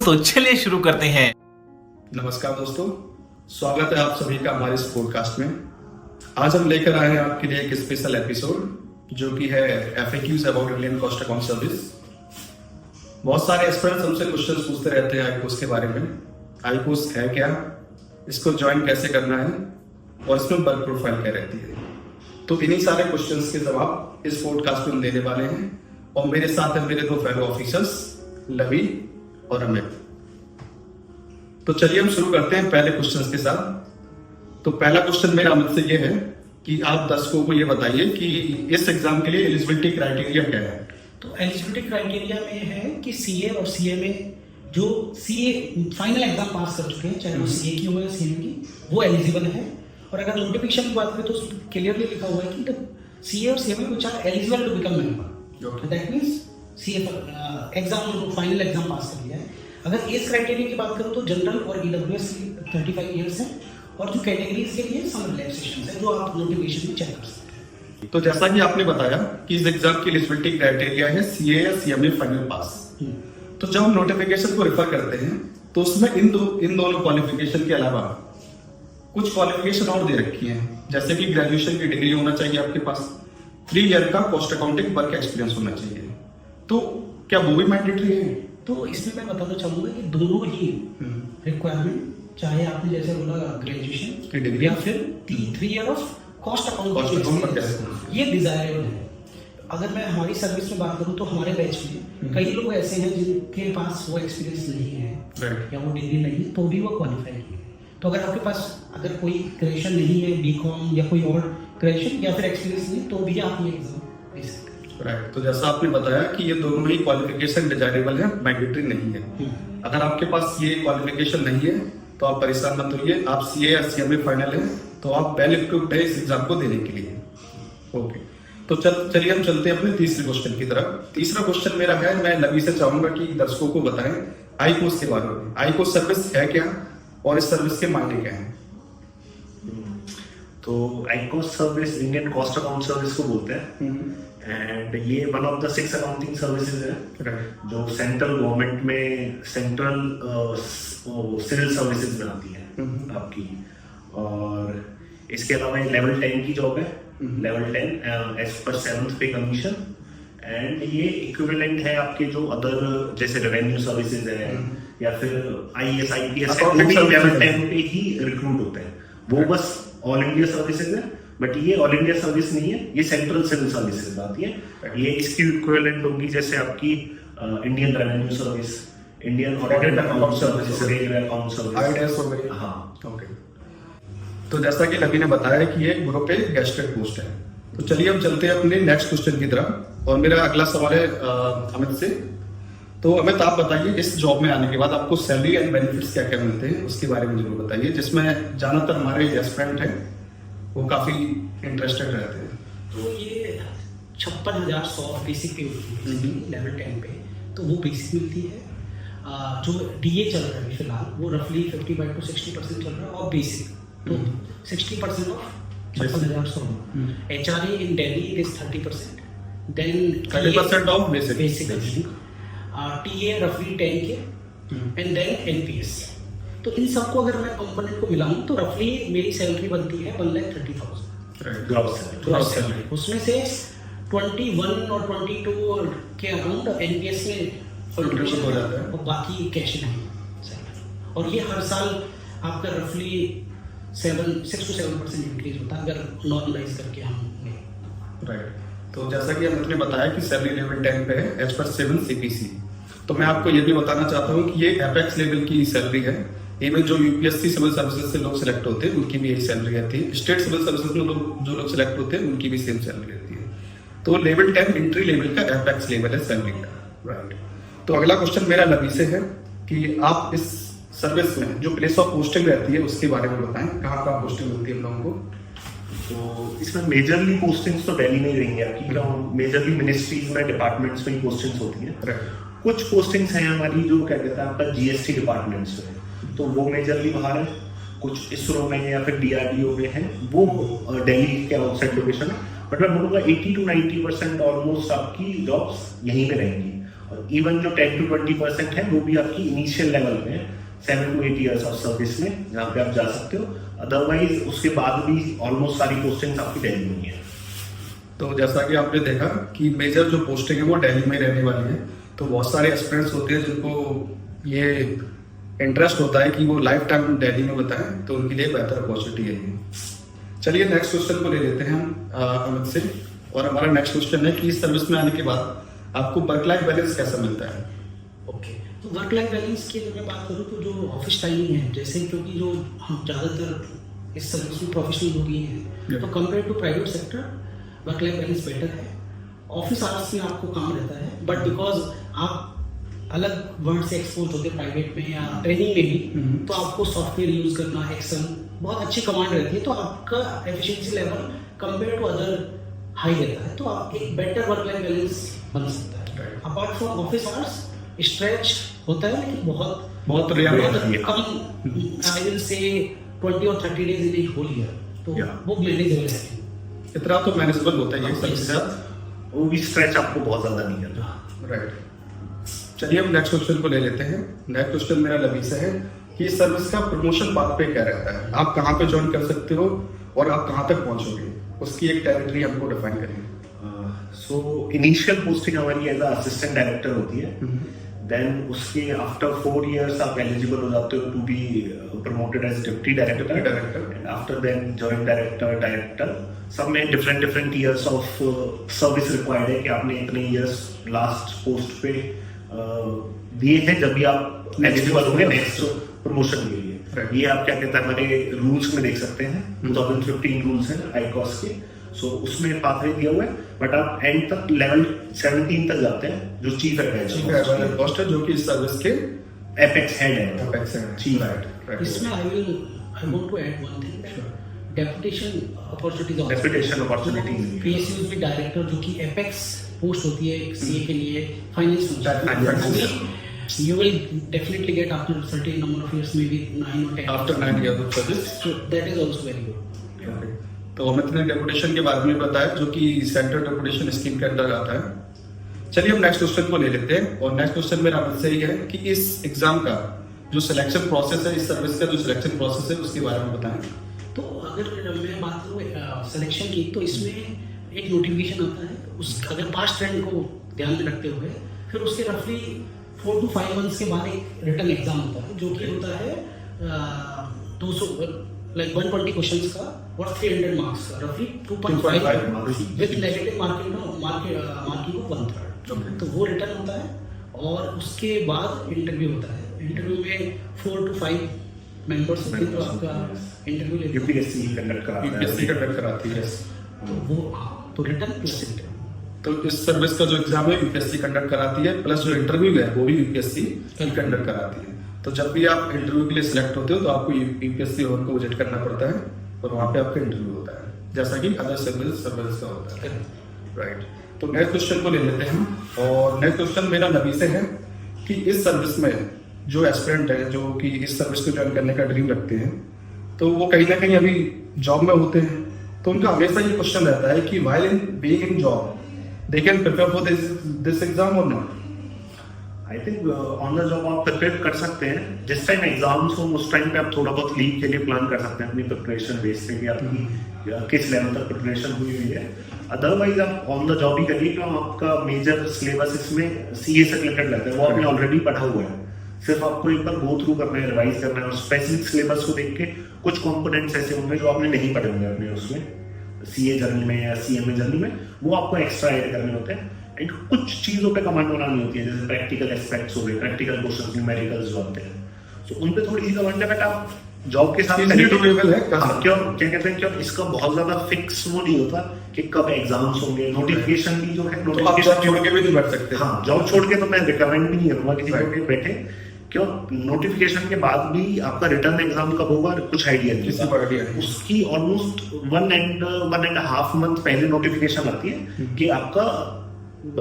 तो चलिए शुरू करते हैं। नमस्कार दोस्तों, स्वागत है आप सभी का हमारे इस पॉडकास्ट में। आज हम लेकर आए हैं आपके लिए एक स्पेशल एपिसोड जो कि है FAQs about Indian cost account service. बहुत सारे एस्पिरेंट्स हमसे क्वेश्चंस पूछते रहते हैं आईकोस के बारे में। आईकोस है क्या, इसको ज्वाइन कैसे करना है और इसमें वर्क प्रोफाइल क्या रहती है। तो इन्हीं सारे क्वेश्चंस के जवाब इस पॉडकास्ट में हम देने वाले हैं और मेरे साथ हैं मेरे दो फेलो ऑफिसर्स लवी और अमित। तो चलिए हम शुरू करते हैं पहले क्वेश्चंस के साथ। तो पहला क्वेश्चन मेरा अमित से ये है कि आप दर्शकों को ये बताइए कि इस एग्जाम के लिए एलिजिबिलिटी क्राइटेरिया क्या है। तो एलिजिबिलिटी क्राइटेरिया में है कि सीए और सीए में जो सीए फाइनल एग्जाम पास कर चुके हैं, चाहे वो सीए की हो या सीए की, वो एलिजिबल है। और अगर नोटिफिकेशन की बात करें तो क्लियरली लिखा हुआ है कि सीए और सीए में कुछ are eligible to become member. That means CA exam जो फाइनल एग्जाम पास कर लिया है। अगर एज क्राइटेरिया की बात करूं तो जनरल और ईडब्ल्यूएस 35 इयर्स है और जो कैटेगरीज के लिए सम रिलैक्सेशंस है जो आप नोटिफिकेशन में चेक कर सकते हैं। तो जैसा कि आपने बताया कि इस एग्जाम की एलिजिबिलिटी क्राइटेरिया है सीए या सीएमए फाइनल पास। तो जब हम नोटिफिकेशन को रेफर करते हैं तो उसमें इन दोनों क्वालिफिकेशन के अलावा कुछ क्वालिफिकेशन और दे रखी है, जैसे कि ग्रेजुएशन की डिग्री होना चाहिए आपके पास, 3 ईयर का कॉस्ट अकाउंटिंग वर्क एक्सपीरियंस होना चाहिए। तो क्या वो भी मैंडेटरी है? तो इसमें मैं बताना चाहूंगा कि दोनों ही रिक्वायरमेंट, चाहे आपने जैसे बोला ग्रेजुएशन या फिर 3 ईयर ऑफ कॉस्ट अकाउंट, ये डिजायरेबल है। अगर मैं हमारी सर्विस में बात करूं तो हमारे बैच में कई लोग ऐसे हैं जिनके पास वो एक्सपीरियंस नहीं है या वो डिग्री नहीं है तो भी वो क्वालिफाई है। तो अगर आपके पास अगर कोई ग्रेजुएशन नहीं है, बीकॉम या कोई और ग्रेजुएशन या फिर एक्सपीरियंस नहीं, तो भी आप ये एग्जाम दे सकते हैं। राइट। तो जैसा आपने बताया कि ये दोनों ही क्वालिफिकेशन डिजायरेबल है, मैंडेटरी नहीं है। अगर आपके पास ये क्वालिफिकेशन नहीं है तो आप परेशान मत होइए, आप सीए या सीएमए फाइनल है तो आप वेल इक्विप्ड है इस एग्जाम को देने के लिए। ओके, तो चलिए हम चलते हैं अपने तीसरे क्वेश्चन की तरफ। तीसरा क्वेश्चन मेरा है, मैं लवी से चाहूंगा कि दर्शकों को बताएं आईकोस के बारे में। आईकोस सर्विस है क्या और इस सर्विस के मायने क्या हैं? तो ICoAS service Indian cost account service को बोलते हैं एंड ये one of the 6 accounting services है जो सेंट्रल गवर्नमेंट में सेंट्रल सिविल सर्विसेज में आती है आपकी। और इसके अलावा ये लेवल 10 की जॉब है, लेवल 10 एज पर 7th पे कमीशन। एंड ये इक्विवेलेंट है आपके जो अदर जैसे रेवेन्यू सर्विसेज है या फिर IAS IPS है, वो भी लेवल 10 पे ही रिक्रूट होते हैं। वो बस ऑल इंडिया सर्विसेज है, बट ये ऑल इंडिया सर्विस नहीं है, ये सेंट्रल सिविल सर्विसेज आती है। ये इसकी इक्विवेलेंट होगी जैसे आपकी Indian revenue service, Indian audit account service, railway account service. हाँ, ओके। तो जैसा कि लवी ने बताया कि ये ग्रुप पे गेस्टेड पोस्ट है। तो चलिए हम चलते हैं अपने नेक्स्ट क्वेश्चन की तरफ और मेरा अगला सवाल है अमित से। तो अमित आप बताइए, इस जॉब में आने के बाद आपको सैलरी एंड बेनिफिट्स क्या क्या मिलते हैं उसके बारे में जरूर बताइए, जिसमें ज्यादातर हमारे एस्पिरेंट हैं वो काफी इंटरेस्टेड रहते हैं। तो ये 56,100 बेसिक पे मिलती है लेवल 10 पे, तो वो बेसिक मिलती है। जो DA चल रहा है फिलहाल वो रफली 55 to 60% चल रहा है और बेसिक तो 60% of 56,100। HRA in Delhi it is 30%, then 30% of basic, TA roughly 10K and then NPS। तो इन सबको अगर मैं कंपोनेंट को मिलाऊं तो रफली मेरी सैलरी बनती है 1,30,000 ग्रॉस सैलरी। उसमें से 21 और 22 के अराउंड NPS में कंट्रीब्यूशन हो जाता है और बाकी कैश नहीं। और ये हर साल आपका रफली 6 to 7% इंक्रीज होता है अगर नॉर्मलाइज करके हम। राइट। तो जैसा कि अमित ने बताया कि सैलरी लेवल 10 पे है एज पर 7 CPC। तो मैं आपको ये भी बताना चाहता हूँ कि ये एपेक्स लेवल की सैलरी है। इवन जो UPSC सिविल सर्विसेज से लोग सिलेक्ट होते हैं उनकी भी यही सैलरी रहती है। स्टेट सिविल सर्विसेज में जो लोग सिलेक्ट होते हैं उनकी भी सेम सैलरी रहती है। तो लेवल 10 एंट्री लेवल का एपेक्स लेवल है सैलरी का। राइट। तो अगला क्वेश्चन मेरा लवी से है कि आप इस सर्विस में जो प्लेस ऑफ पोस्टिंग रहती है उसके बारे में बताएं, कहाँ कहाँ पोस्टिंग होती है हम लोगों को। तो इसमें मेजरली पोस्टिंग्स तो दिल्ली में ही रहेंगी आपकी, मेजरली मिनिस्ट्रीज में डिपार्टमेंट्स में ही पोस्टिंग्स होती हैं। कुछ पोस्टिंग्स हैं हमारी जो क्या कहते हैं आपका GST डिपार्टमेंट्स में, तो वो मेजरली बाहर है। कुछ इसरो में या फिर DRDO में है, वो दिल्ली के आउटसाइड लोकेशन है। बट मैं बोलूँगा 80 to 90% ऑलमोस्ट आपकी जॉब्स यहीं पे रहेंगी। और इवन जो 10 to 20% है वो भी आपकी इनिशियल लेवल में 7 to 8 years ऑफ सर्विस में, जहाँ पे आप जा सकते हो। अदरवाइज उसके बाद भी ऑलमोस्ट सारी पोस्टिंग आपकी दिल्ली में ही है। तो जैसा कि आपने देखा कि मेजर जो पोस्टिंग है वो दिल्ली में रहने वाली है, तो बहुत सारे एस्पिरेंट्स होते हैं जिनको ये इंटरेस्ट होता है कि वो लाइफ टाइम दिल्ली में बताएं, तो उनके लिए बेहतर अपॉर्चुनिटी है ये। चलिए नेक्स्ट क्वेश्चन को ले लेते हैं हम अमित से, और हमारा नेक्स्ट क्वेश्चन है कि इस सर्विस में आने के बाद आपको वर्क लाइफ बैलेंस कैसा मिलता है? ओके, तो वर्क लाइफ बैलेंस की अगर मैं बात करूँ तो जो ऑफिस टाइमिंग है, जैसे क्योंकि जो हम ज़्यादातर इस सर्विस में प्रोफेशनल हो गए हैं, तो compare to private sector work life balance better है। ऑफिस आवर्स में आपको काम रहता है, बट बिकॉज आप अलग वर्ड से एक्सपोज होते हैं प्राइवेट में या ट्रेनिंग में भी, तो आपको सॉफ्टवेयर यूज करना, एक्सेल बहुत अच्छी कमांड रहती है, तो आपका efficiency level compare to other high रहता है, तो आप एक बेटर वर्क लाइफ बैलेंस बन सकता है। Apart from office hours stretch होता है, लेकिन बहुत कम, आई विल से 20 और 30 days in a whole year, तो वो मैनेजेबल है। इतना तो मैनेजेबल होता है ये सब, वो भी स्ट्रेच आपको बहुत ज्यादा नहीं करना। राइट। चलिए हम नेक्स्ट क्वेश्चन को ले लेते हैं। नेक्स्ट क्वेश्चन मेरा लवी से है कि इस सर्विस का प्रमोशन पाथ पे क्या रहता है, आप कहाँ पे ज्वाइन कर सकते हो और आप कहाँ तक पहुंचोगे, उसकी एक टेरिटरी हमको डिफाइन करिए। सो इनिशियल पोस्टिंग हमारी एज असिस्टेंट डायरेक्टर होती है, देन उसके आफ्टर 4 years आप एलिजिबल हो जाते हो to be promoted as deputy director, after then joint director. सब में different years of service required है कि आपने इतने ईयर्स लास्ट पोस्ट पे दिए हैं जब भी आप एलिजिबल होंगे नेक्स्ट प्रमोशन के लिए। ये आप क्या कहते हैं हमारे रूल्स में देख सकते हैं, 2015 रूल्स हैं आईकॉस के, सो उसमें पाथवे दिया हुआ है, बट आप एंड तक लेवल 17 तक जाते हैं, जो चीफ एडवाइजर जो कि इस सर्विस के एपेक्स हेड है, चीफ हेड। इसमें I want to add one thing, deputation opportunities PSU में डायरेक्टर जो कि एपेक्स पोस्ट होती है सीए के लिए, finance function, you will definitely get after a certain number of years, maybe 9 or 10 after 9 years of service, so that is also very good। तो अमित ने deputation के बारे में बताया जो कि सेंट्रल डेपुटेशन स्कीम के अंदर आता है। चलिए हम नेक्स्ट क्वेश्चन को ले लेते हैं, और नेक्स्ट क्वेश्चन मेरा अमित से ही है कि इस एग्जाम का जो सिलेक्शन प्रोसेस है, इस सर्विस का जो सिलेक्शन प्रोसेस है उसके बारे में बताएं। तो अगर मैं बात करूँ सिलेक्शन की, तो इसमें एक नोटिफिकेशन आता है, उस अगर पास्ट ट्रेंड को ध्यान में रखते हुए फिर उसके रफली 4 to 5 months के बाद एक रिटर्न एग्जाम होता है, जो कि होता है 120 क्वेश्चंस का और 300 मार्क्स का, रफली 2.5 मार्क्स विद नेगेटिव मार्किंग को 1/3, तो वो रिटर्न होता है। और उसके बाद इंटरव्यू होता है, इंटरव्यू में 4 to 5 मेंबर्स होते हैं जो आपका इंटरव्यू लेते हैं, यूपीएससी कंडक्ट कराती है, तो वो तो रिटर्न प्लस इंटरव्यू। तो इस सर्विस का जो एग्जाम है यूपीएससी कंडक्ट कराती है, प्लस जो इंटरव्यू है वो भी यूपीएससी कंडक्ट कराती है। तो जब भी आप इंटरव्यू के लिए सिलेक्ट होते हो तो आपको यूपीएससी भवन को विजिट करना पड़ता है, और वहाँ पे आपका इंटरव्यू होता है, जैसा कि अदर सर्विस का होता है। राइट। तो नेक्स्ट क्वेश्चन को ले लेते हैं, और नेक्स्ट क्वेश्चन मेरा नबी से है कि इस सर्विस में जो एस्पिरेंट है, जो कि इस सर्विस को ज्वाइन करने का ड्रीम रखते हैं, तो वो कहीं ना कहीं अभी जॉब में होते हैं, तो उनका हमेशा ये क्वेश्चन रहता है कि while in being in job they can prepare for this exam or not? I think on the job आप प्रिपेयर कर सकते हैं, जिस टाइम एग्जाम्स हो उस टाइम पे आप थोड़ा बहुत लीव के लिए प्लान कर सकते हैं अपनी प्रिपरेशन बेस पे कि आपकी किस लेवल तक प्रिपरेशन हुई है। अदरवाइज आप ऑन द जॉब ही करिए, क्यों आपका मेजर सिलेबस इसमें सीए से रिलेटेड रहता है, वो आपने ऑलरेडी पढ़ा हुआ है, सिर्फ आपको एक बार गो थ्रू करना है, रिवाइज करना है, और स्पेसिफिक सिलेबस को देख के कुछ कंपोनेंट्स ऐसे होंगे जो आपने नहीं पढ़े होंगे अपने उसमें सीए जर्नी में या सीएमए जर्नी में, वो आपको एक्स्ट्रा ऐड करने होते हैं। एंड कुछ चीज़ों पे कमांड बनानी होती है, जैसे प्रैक्टिकल एस्पेक्ट्स हो गए, प्रैक्टिकल क्वेश्चंस, न्यूमेरिकल्स जो होते हैं, तो उन पे थोड़ी सी कमांड है, बट आप जॉब के साथ क्यों क्या कहते हैं, क्यों इसका बहुत ज्यादा फिक्स वो नहीं होता कि कब एग्जाम्स होंगे, नोटिफिकेशन भी जो है नोटिफिकेशन छोड़ के भी नहीं बैठ सकते। हाँ, जॉब छोड़ के तो मैं रिकमेंड भी नहीं करूंगा किसी को कि बैठे, क्यों नोटिफिकेशन के बाद भी आपका रिटर्न एग्जाम कब होगा कुछ आइडिया नहीं, उसकी ऑलमोस्ट 1.5 month पहले नोटिफिकेशन आती है कि आपका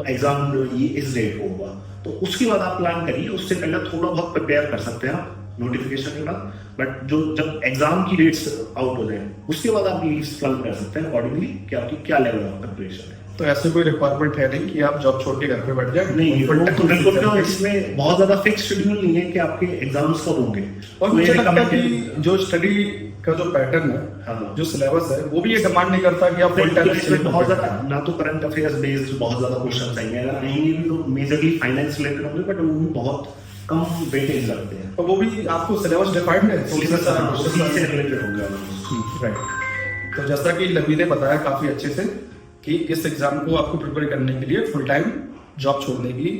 एग्जाम ये इस डेट को होगा, तो उसके बाद आप प्लान करिए, उससे पहले थोड़ा बहुत प्रिपेयर कर सकते हैं आप नोटिफिकेशन के बाद, बट जो जब एग्जाम की डेट्स आउट हो जाए उसके बाद आप लीव्स प्लान कर सकते हैं अकॉर्डिंगली कि आपकी क्या लेवल ऑफ प्रिपरेशन है। तो ऐसे कोई रिक्वायरमेंट है नहीं कि आप जॉब छोड़ के घर पे बैठ जाए। नहीं, बिल्कुल तो इसमें बहुत ज्यादा फिक्स शेड्यूल नहीं है कि आपके एग्जाम्स कब होंगे। और मुझे लगता है कि जो स्टडी का जो पैटर्न है, हाँ। जो सिलेबस है, वो भी ये डिमांड नहीं करता कि आप फुल टाइम इसमें बहुत ज्यादा ना तो करंट अफेयर्स बेस्ड बहुत ज्यादा क्वेश्चन आएंगे, अगर आएंगे भी तो मेजरली फाइनेंस रिलेटेड होंगे, बट वो भी बहुत कम वेटेज लगते हैं। और वो भी आपको सिलेबस डिफाइंड है, तो इसमें सारा उसी से रिलेटेड होंगे। राइट। तो जैसा कि लवी ने बताया काफी अच्छे से कि इस एग्जाम को आपको प्रिपेयर करने के लिए फुल टाइम जॉब छोड़ने की,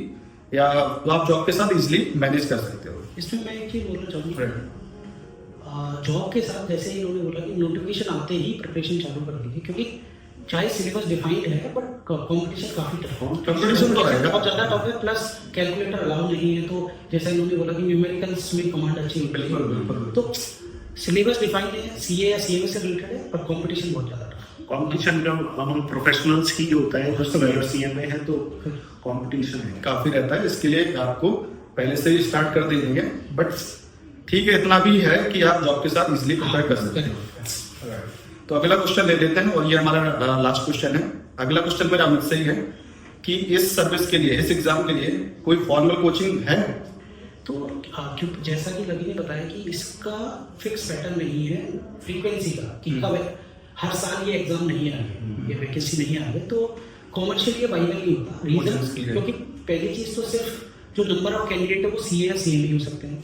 या तो आप जॉब के साथ इजीली मैनेज कर सकते हो। इसमें मैं एक चीज बोलना चाहूँगा, जॉब के साथ जैसे इन्होंने बोला कि नोटिफिकेशन आते ही प्रिपरेशन चालू कर दीजिए, क्योंकि चाहे सिलेबस डिफाइंड है बट कंपटीशन काफी टफ है। कंपटीशन तो रहेगा, बहुत ज्यादा टफ है, प्लस कैलकुलेटर अलाउ नहीं है। तो जैसा इन्होंने बोला कि न्यूमेरिकल्स में कमांड अच्छी होती है, बिल्कुल। तो सिलेबस डिफाइंड है, सीए या सीएमए से रिलेटेड है, पर कंपटीशन बहुत ज्यादा टफ है। कंपटीशन हम प्रोफेशनल्स ही होता है, जो सीएमए है तो कंपटीशन है काफी रहता है। इसके लिए आपको पहले से ही स्टार्ट कर देंगे, बट ठीक है, इतना भी है कि आप जॉब के साथ इजीली प्रिपेयर कर सकते हैं। तो अगला क्वेश्चन ले लेते हैं, और ये हमारा लास्ट क्वेश्चन है। अगला क्वेश्चन मेरा अमित से ही है कि इस सर्विस के लिए, इस एग्जाम के लिए कोई फॉर्मल कोचिंग है? तो क्योंकि जैसा कि लवी ने बताया कि इसका फिक्स पैटर्न नहीं है फ्रीक्वेंसी का, कि कब हर साल ये एग्जाम नहीं आएंगे, ये वैकेंसी नहीं आएंगे, तो कॉमर्शियल ये वाइबल नहीं होता। रीजन क्योंकि पहली चीज तो सिर्फ जो नंबर ऑफ कैंडिडेट है वो सीए या सीएमए हो सकते हैं,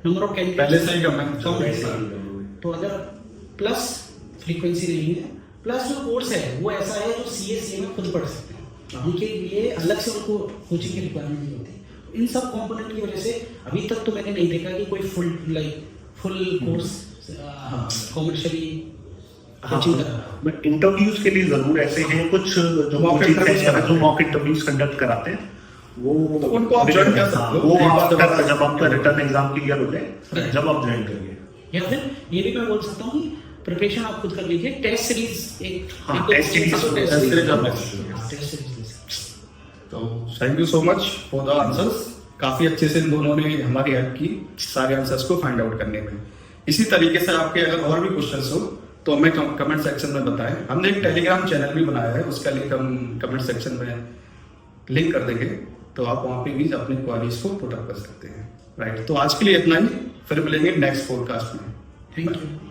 नंबर ऑफ कैंडिडेट पहले से ही कम। तो अगर प्लस फ्रीक्वेंसी नहीं है, प्लस जो कोर्स है वो ऐसा है जो सीए सीएमए खुद पढ़ सकते हैं, उनके लिए अलग से उनको कोचिंग की रिक्वायरमेंट नहीं होती। इन सब कंपोनेंट की वजह से अभी तक तो मैंने नहीं देखा कि कोई फुल कोर्स कॉमर्शियली कोचिंग कर रहा है। बट इंटरव्यूज के लिए जरूर ऐसे हैं कुछ जो मॉक इंटरव्यूज कंडक्ट कराते हैं, वो तो उनको आप ज्वाइन कर सकते हो। वो आफ्टर जब आपका रिटर्न एग्जाम क्लियर हो जाए, जब आप ज्वाइन करिए। या फिर ये भी मैं बोल सकता हूँ कि प्रिपरेशन आप खुद कर लीजिए, टेस्ट सीरीज एक टेस्ट सीरीज। तो thank you so much for the answers. काफी अच्छे से इन दोनों ने हमारी हेल्प की सारे आंसर्स को फाइंड आउट करने में। इसी तरीके से आपके अगर और भी क्वेश्चंस हो तो हमें कमेंट सेक्शन में बताएं। हमने एक टेलीग्राम चैनल भी बनाया है, उसका लिंक हम कमेंट सेक्शन में लिंक कर देंगे, तो आप वहाँ पे भी अपनी क्वेरीज को पुट अप कर सकते हैं। राइट, तो आज के लिए इतना ही, फिर मिलेंगे नेक्स्ट पॉडकास्ट में। Thank you.